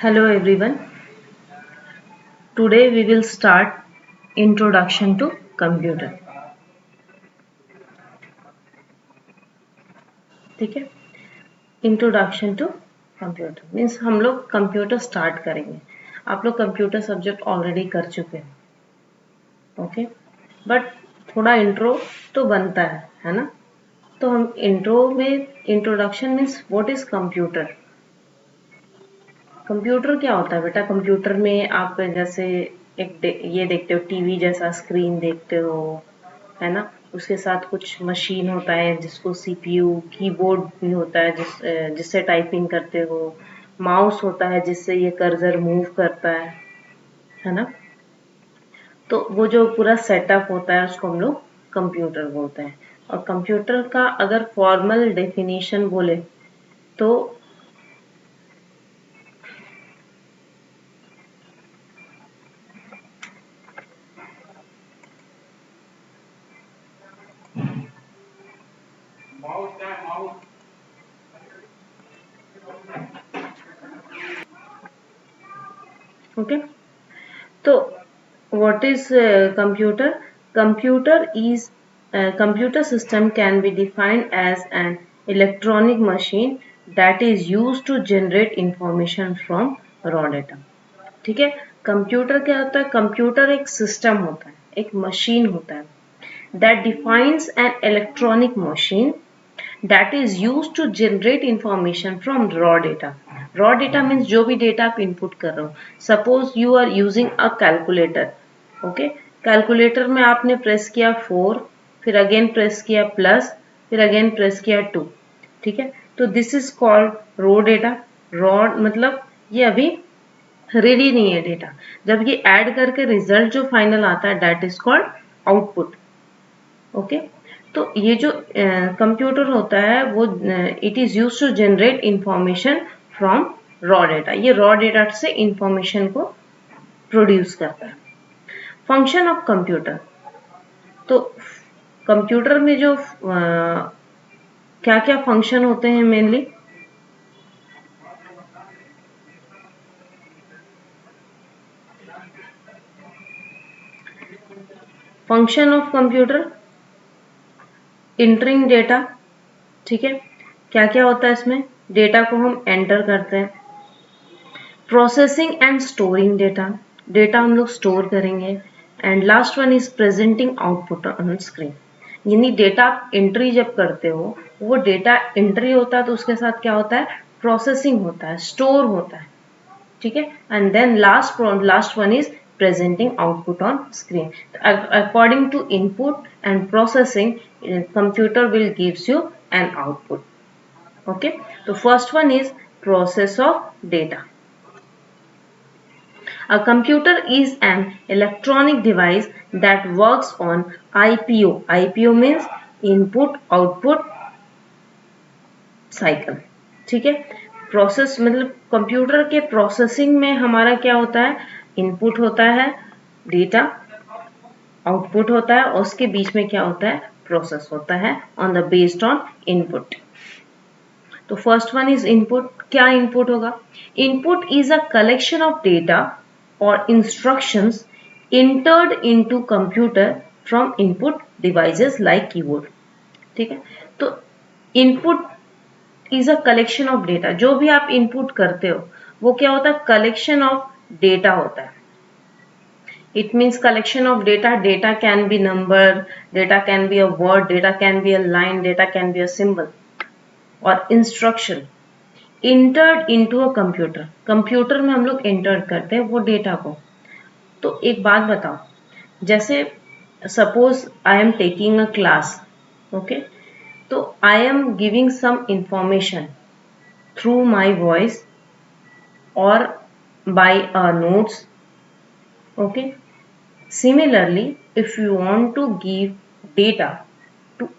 Hello everyone. Today we will start introduction to computer. ठीक है, introduction to computer means हम लोग computer start करेंगे. आप लोग कंप्यूटर सब्जेक्ट ऑलरेडी कर चुके हैं, ओके, बट थोड़ा इंट्रो तो बनता है ना. तो हम इंट्रो में introduction means what is computer. Computer क्या होता है बेटा. कंप्यूटर में आप जैसे ये देखते हो, टीवी जैसा स्क्रीन देखते हो, है ना. उसके साथ कुछ मशीन होता है जिसको सीपीयू, कीबोर्ड भी होता है जिससे टाइपिंग करते हो, माउस होता है जिससे ये कर्सर मूव करता है ना. तो वो जो पूरा सेटअप होता है उसको हम लोग कंप्यूटर बोलते हैं. और कंप्यूटर का अगर फॉर्मल डेफिनेशन बोले तो ओके. तो what is computer? Computer system can be defined as an electronic machine that is used to generate information from raw data. ठीक है. कंप्यूटर क्या होता है. कंप्यूटर एक सिस्टम होता है, एक मशीन होता है that defines an electronic machine that is used to generate information from raw data. Raw data means जो भी डेटा आप इनपुट कर रहे हो. Suppose you are using a calculator. Okay, calculator में आपने प्रेस किया 4, फिर अगेन प्रेस किया प्लस, फिर अगेन प्रेस किया 2. ठीक है. तो this is called raw data. Raw मतलब ये अभी रेडी नहीं है डेटा. जब ये ऐड करके रिजल्ट जो फाइनल आता है that is called output. Okay. तो ये जो कंप्यूटर होता है वो it is use to generate information from raw data. ये रॉ डेटा से इंफॉर्मेशन को प्रोड्यूस करता है. Function of computer. तो कंप्यूटर में जो क्या क्या फंक्शन होते हैं mainly. Function of computer entering data. ठीक है. क्या क्या होता है इसमें. डेटा को हम एंटर करते हैं. Processing and storing data. Data हम लोग स्टोर करेंगे. And last one is presenting output on screen. यानी डेटा आप एंट्री जब करते हो, वो डेटा एंट्री होता है तो उसके साथ क्या होता है. प्रोसेसिंग होता है, स्टोर होता है. ठीक है. And then last one is presenting output on screen. According to input and processing, computer will gives you an output. Okay. So first one is process of data. A computer is an electronic device that works on IPO. IPO means input output cycle. ठीक है. Process मतलब computer के processing में हमारा क्या होता है. Input होता है डेटा, आउटपुट होता है और उसके बीच में क्या होता है. प्रोसेस होता है on the based on input. तो फर्स्ट वन इज इनपुट. क्या इनपुट होगा. Input is a collection of data और instructions entered into computer from input devices like keyboard. ठीक है. तो input is a collection of data. जो भी आप इनपुट करते हो वो क्या होता है. कलेक्शन ऑफ डेटा होता है. It means collection of data. Data can be number, data can be a word, data can be a line, data can be a symbol. और instruction entered into a computer. Computer में हम लोग inter करते हैं वो data को. तो एक बात बताओ, जैसे suppose I am taking a class. Okay. तो I am giving some information through my voice or by notes. Okay. Similarly, if you want to give data to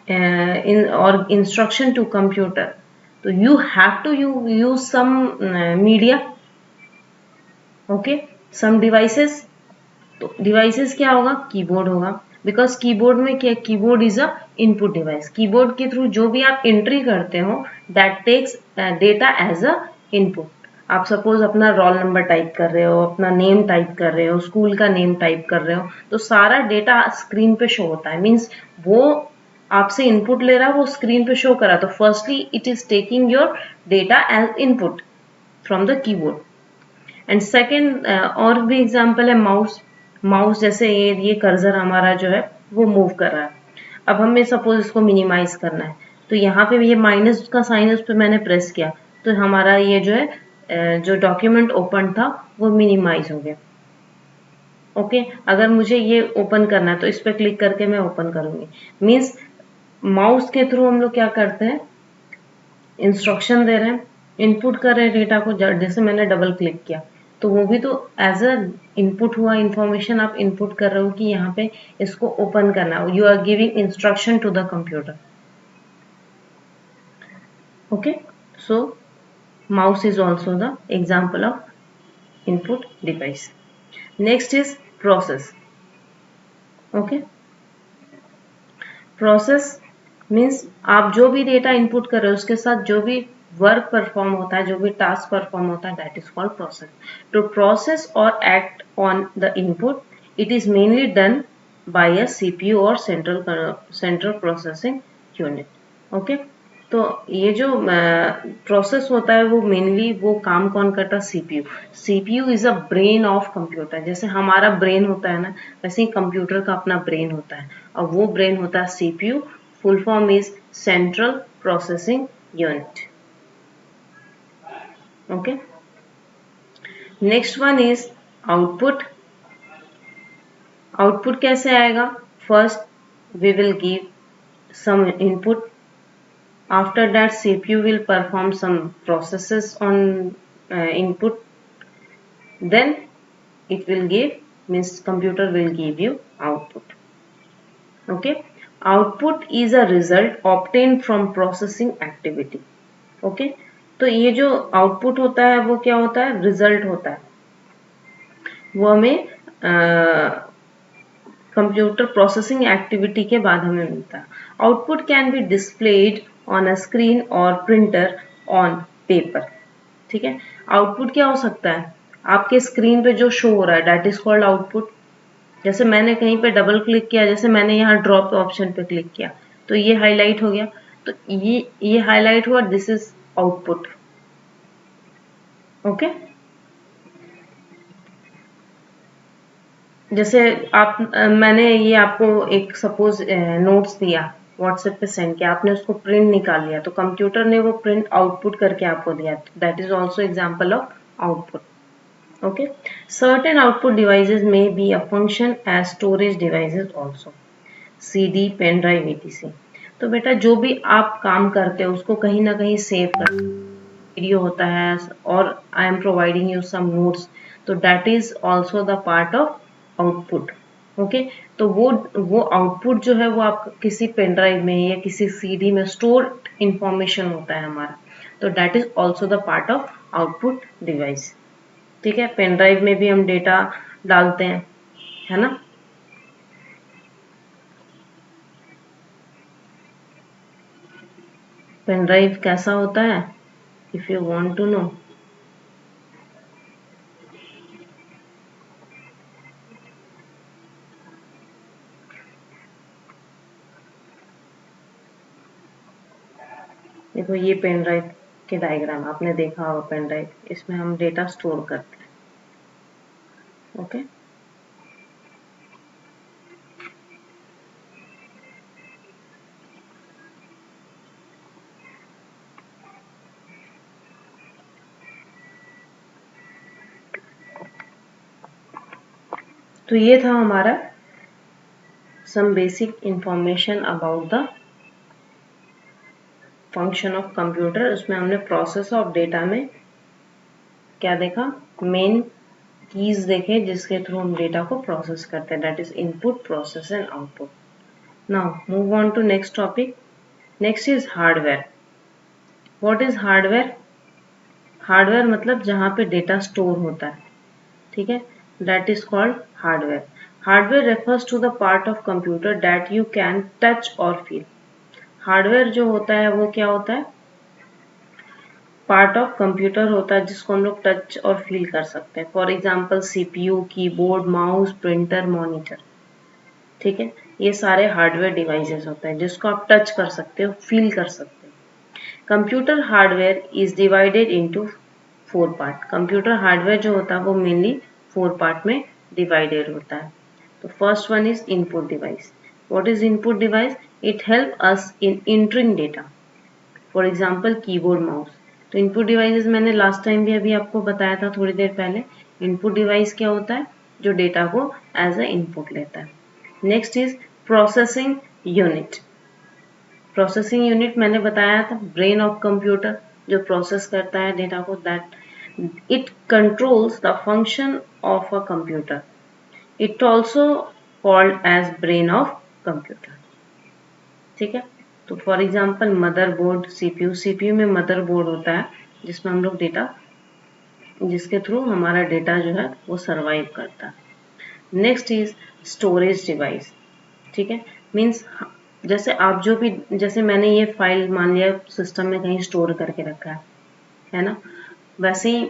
in or instruction to computer, so you have to use some media. Okay. Some devices. तो devices क्या होगा. Keyboard होगा. Because keyboard में क्या, keyboard is a input device. Keyboard के through जो भी आप एंट्री करते हो that takes data as a input. आप सपोज अपना रोल नंबर टाइप कर रहे हो, अपना नेम टाइप कर रहे हो, स्कूल का नेम टाइप कर रहे हो, तो सारा डेटा स्क्रीन पे शो होता है। मीन्स वो आपसे इनपुट ले रहा है, वो स्क्रीन पे शो कर रहा है। तो firstly it is taking your data as input from the keyboard. And second और भी एग्जाम्पल है माउस। माउस जैसे ये कर्सर हमारा जो है वो मूव कर रहा है। अब हमें सपोज इसको मिनिमाइज करना है, तो यहाँ पे ये माइनस का साइन है, उस पर मैंने प्रेस किया तो हमारा ये जो है जो डॉक्यूमेंट ओपन था वो मिनिमाइज हो गया। ओके अगर मुझे ये ओपन करना है तो इस पर क्लिक करके मैं ओपन करूंगी। मीन्स माउस के थ्रू हम लोग क्या करते हैं, इंस्ट्रक्शन दे रहे हैं, इनपुट कर रहे हैं डेटा को। जैसे मैंने डबल क्लिक किया तो वो भी तो एज अ इनपुट हुआ, इंफॉर्मेशन आप इनपुट कर रहे हो कि यहाँ पे इसको ओपन करना है। You are giving instruction to the computer. Okay so mouse is also the example of input device. Next is process. Okay, process means आप जो भी डेटा इनपुट कर रहे हो उसके साथ जो भी वर्क परफॉर्म होता है, जो भी टास्क परफॉर्म होता है, that is called process. To process और act on the input it is mainly done by a CPU और सेंट्रल प्रोसेसिंग यूनिट। ओके तो ये जो प्रोसेस होता है वो मेनली वो काम कौन करता है, CPU. CPU is a brain of computer. जैसे हमारा ब्रेन होता है ना, वैसे ही कंप्यूटर का अपना ब्रेन होता है, और वो ब्रेन होता है CPU. Full form is central processing unit. Okay next one is output. Output कैसे आएगा, first we will give some input. After that CPU will perform some processes on input, then it will give, means computer will give you output. Okay, output is a result obtained from processing activity. Okay, तो ये जो output होता है वो क्या होता है, result होता है। वो हमें कंप्यूटर प्रोसेसिंग एक्टिविटी के बाद हमें मिलता है। Output can be displayed on a screen और प्रिंटर ऑन पेपर। ठीक है, आउटपुट क्या हो सकता है, आपके स्क्रीन पे जो शो हो रहा है दैट इज कॉल्ड आउटपुट। जैसे मैंने कहीं पे डबल क्लिक किया, जैसे मैंने यहाँ ड्रॉप ऑप्शन पे क्लिक किया तो ये हाईलाइट हो गया, तो ये हाईलाइट हुआ, दिस इज आउटपुट। ओके जैसे आप मैंने ये आपको एक सपोज नोट्स दिया, व्हाट्सएप पे सेंड किया, आपने उसको प्रिंट निकाल लिया, तो कंप्यूटर ने वो प्रिंट आउटपुट करके आपको दिया, that is also example of output. Okay, certain output devices may be a function as storage devices also, CD, pen drive, etc. तो बेटा जो भी आप काम करते हो उसको कहीं ना कहीं सेव कर, वीडियो होता है और I am providing you some notes, तो that is also the part of output. Okay तो वो आउटपुट जो है वो आप किसी पेन ड्राइव में या किसी सीडी में स्टोर इंफॉर्मेशन होता है हमारा, तो that is also the part of output device. ठीक है, पेन ड्राइव में भी हम डेटा डालते हैं, है ना। पेन ड्राइव कैसा होता है, if you want to know, देखो ये पेन ड्राइव के डायग्राम आपने देखा होगा, पेन ड्राइव, इसमें हम डेटा स्टोर करते हैं। ओके तो ये था हमारा some basic information about the function of computer. उसमें हमने प्रोसेस ऑफ डेटा में क्या देखा, मेन कीज देखे जिसके थ्रू हम डेटा को प्रोसेस करते हैं, that is input, process and output. Now move on to next topic. Next is hardware. What is hardware, hardware मतलब जहाँ पे डेटा स्टोर होता है, ठीक है, that is called hardware. Hardware refers to the part of computer that you can touch और feel. Hardware जो होता है वो क्या होता है, पार्ट ऑफ कंप्यूटर होता है जिसको हम लोग टच और फील कर सकते हैं। For example CPU, keyboard, mouse, printer, monitor. ठीक है, ये सारे हार्डवेयर डिवाइसेस होते हैं जिसको आप टच कर सकते हो, फील कर सकते हो। Computer hardware is divided into 4 part. Computer hardware जो होता है वो मेनली 4 पार्ट में डिवाइडेड होता है। तो first one is input device. What is input device? It help us in entering data. For example keyboard, mouse. तो इनपुट डिवाइसेस मैंने लास्ट टाइम भी अभी आपको बताया था थोड़ी देर पहले। इनपुट डिवाइस क्या होता है? जो डेटा को एज ए इनपुट लेता है। Next is processing unit. Processing unit मैंने बताया था ब्रेन ऑफ कंप्यूटर, जो प्रोसेस करता है डेटा को, that it controls the function of a computer. It also called as brain of computer. ठीक है, तो for example motherboard, CPU. CPU में मदरबोर्ड होता है जिसमें हम लोग डेटा, जिसके थ्रू हमारा डेटा जो है वो सरवाइव करता है। Next is storage device. ठीक है, मीन्स जैसे आप जो भी, जैसे मैंने ये फाइल मान लिया सिस्टम में कहीं स्टोर करके रखा है ना, वैसे ही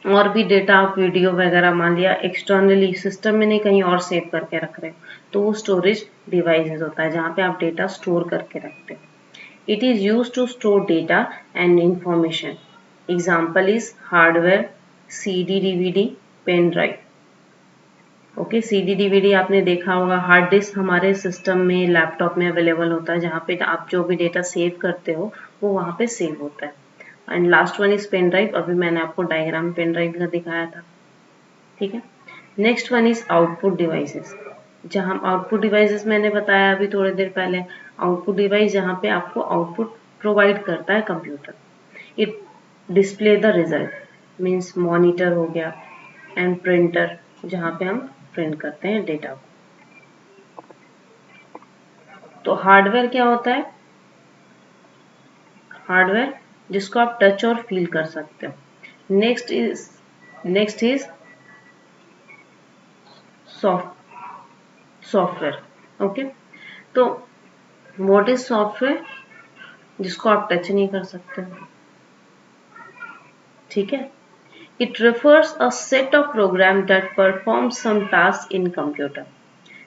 और भी डेटा आप वीडियो वगैरह मान लिया एक्सटर्नली सिस्टम में नहीं कहीं और सेव करके रख रहे हो, तो वो स्टोरेज डिवाइसेस होता है जहाँ पे आप डेटा स्टोर करके रखते हो। It is used to store data and information. Example is hardware, CD, DVD, pen drive. Okay, CD, DVD आपने देखा होगा, हार्ड डिस्क हमारे सिस्टम में, लैपटॉप में अवेलेबल होता है जहाँ पे आप जो भी डेटा सेव करते हो वो वहाँ पे सेव होता है। And last one is pen drive. अभी मैंने आपको डायग्राम पेन ड्राइव का दिखाया था। ठीक है, next one is output devices. जहाँ आउटपुट डिवाइसेस मैंने बताया अभी थोड़ी देर पहले, आउटपुट डिवाइस जहाँ पे आपको आउटपुट प्रोवाइड करता है computer. It display the result, means monitor हो गया, एंड प्रिंटर जहाँ पे हम प्रिंट करते हैं डेटा को। तो हार्डवेयर क्या होता है? हार्डवेयर जिसको आप टच और फील कर सकते हो। Next is software. ओके, तो व्हाट इज सॉफ्टवेयर? जिसको आप टच नहीं कर सकते। ठीक है, it refers a set of program that perform some task in computer.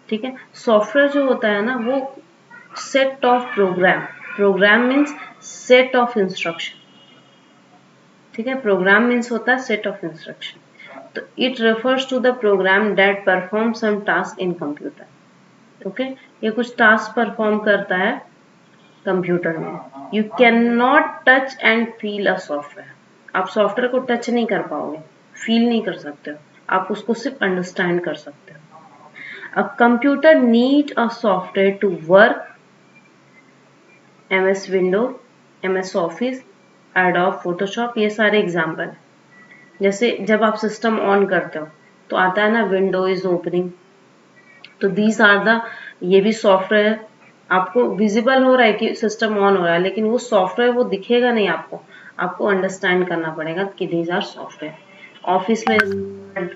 ठीक है, सॉफ्टवेयर जो होता है ना वो set of program, program means set of instruction. ठीक है, प्रोग्राम मीन्स होता है सेट ऑफ इंस्ट्रक्शन। तो it refers to the program that perform some task in computer. Okay, ये कुछ टास्क परफॉर्म करता है कंप्यूटर में। You can not touch and feel a software. आप सॉफ्टवेयर को टच नहीं कर पाओगे, फील नहीं कर सकते हो, आप उसको सिर्फ अंडरस्टैंड कर सकते हो। A computer need a software to work. MS window, MS office, Adobe Photoshop, ये सारे एग्जाम्पल। जैसे जब आप सिस्टम ऑन करते हो तो आता है ना विंडो इज ओपनिंग, तो दीज आर द, ये भी सॉफ्टवेयर। आपको विजिबल हो रहा है कि सिस्टम ऑन हो रहा है, लेकिन वो सॉफ्टवेयर वो दिखेगा नहीं आपको, आपको अंडरस्टैंड करना पड़ेगा कि दीज आर सॉफ्टवेयर। ऑफिस में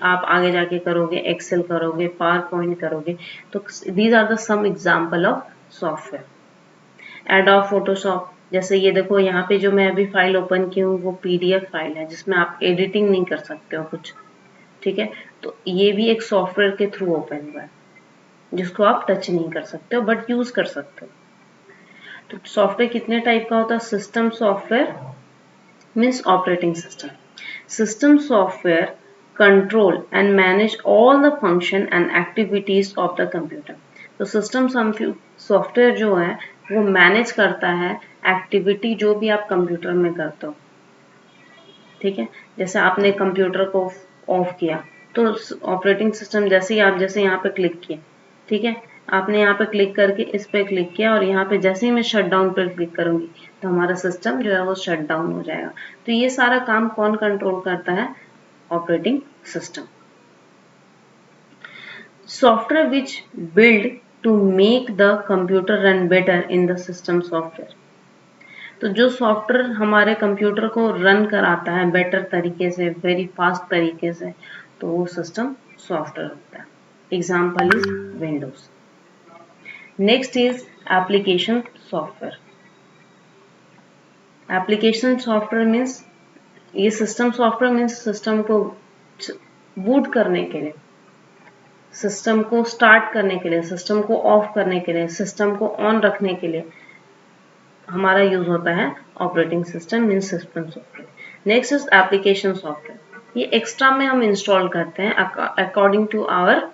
आप आगे जाके करोगे, एक्सेल करोगे, पावर पॉइंट करोगे, तो these are the some example of software. Adobe Photoshop, जैसे ये देखो यहाँ पे जो मैं अभी फाइल ओपन की हूँ वो PDF फाइल है जिसमें आप एडिटिंग नहीं कर सकते हो कुछ। ठीक है, तो ये भी एक सॉफ्टवेयर के थ्रू ओपन हुआ है जिसको आप टच नहीं कर सकते हो बट यूज कर सकते हो। तो सॉफ्टवेयर कितने टाइप का होता है? System software means operating system. System software control and manage all the function and activities of the computer. तो सिस्टम सॉफ्टवेयर जो है वो मैनेज करता है एक्टिविटी जो भी आप कंप्यूटर में करते हो। ठीक है, जैसे आपने कंप्यूटर को ऑफ किया तो ऑपरेटिंग सिस्टम जैसे ही आप, जैसे यहाँ पे क्लिक किए, ठीक है, आपने यहाँ पे क्लिक करके इस पे क्लिक किया और यहाँ पे जैसे ही मैं शट डाउन पर क्लिक करूंगी तो हमारा सिस्टम जो है वो शट डाउन हो जाएगा। तो ये सारा काम कौन कंट्रोल करता है? Operating system. Software which build to make the computer run better in the system software. तो जो सॉफ्टवेयर हमारे कंप्यूटर को रन कराता है बेटर तरीके से, वेरी फास्ट तरीके से, तो वो सिस्टम सॉफ्टवेयर होता है। Example is Windows. Next is application software. Application software means ये सिस्टम सॉफ्टवेयर मीन्स सिस्टम को बूट करने के लिए, सिस्टम को स्टार्ट करने के लिए, सिस्टम को ऑफ करने के लिए, सिस्टम को ऑन रखने के लिए हमारा यूज होता है operating system means system software. Next is application software, ये एक्स्ट्रा में हम इंस्टॉल करते हैं according to our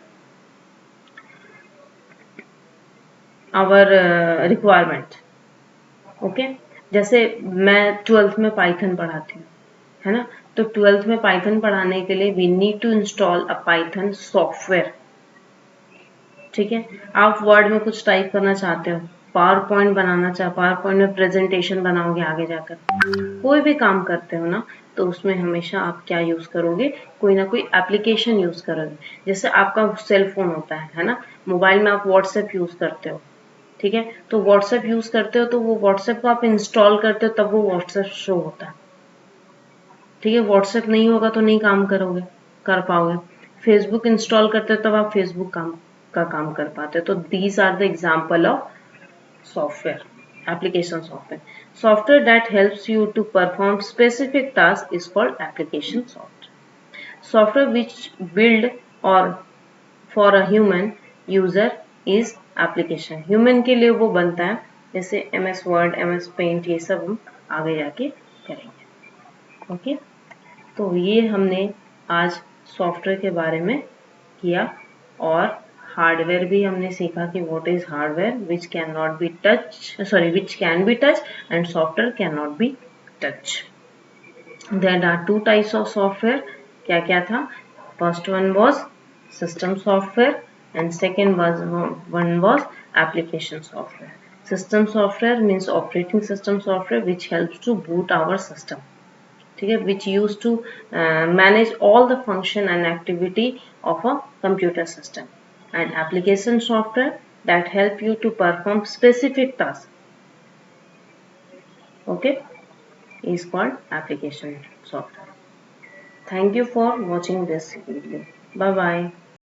requirement. Okay, जैसे मैं 12th में पाइथन पढ़ाती हूँ, है ना, तो 12th में पाइथन पढ़ाने के लिए we need to install a Python software. ठीक है, आप वर्ड में कुछ टाइप करना चाहते हो, पावर पॉइंट बनाना चाहे, पावर पॉइंट में प्रेजेंटेशन बनाओगे आगे जाकर, कोई भी काम करते हो ना, तो उसमें हमेशा आप क्या यूज करोगे, कोई ना कोई एप्लीकेशन यूज करोगे। जैसे आपका सेल फोन होता है ना, मोबाइल में आप व्हाट्सएप यूज करते हो, ठीक है, तो व्हाट्सएप यूज करते हो तो वो व्हाट्सएप को आप इंस्टॉल करते हो तब वो व्हाट्सएप शो होता है। ठीक है, व्हाट्सएप नहीं होगा तो नहीं काम करोगे, कर पाओगे। फेसबुक इंस्टॉल करते हो तब आप फेसबुक का काम कर पाते हो। तो these are the example of software, application software. Software that helps you to perform specific task is called application software. Software which build or for a human user is application. Human के लिए वो बनता है, जैसे MS Word, MS Paint, ये सब हम आगे जाके करेंगे। ओके, तो ये हमने आज सॉफ्टवेयर के बारे में किया, और हार्डवेयर भी हमने सीखा कि what is hardware which can not be touch, sorry which can be touch and software can not be touch. There are two types of software, क्या क्या था, first one was system software and second one was application software. System software means operating system software which helps to boot our system, ठीक है, which used to manage all the function and activity of a computer system, and application software that help you to perform specific tasks, okay, is called application software. Thank you for watching this video. Bye bye.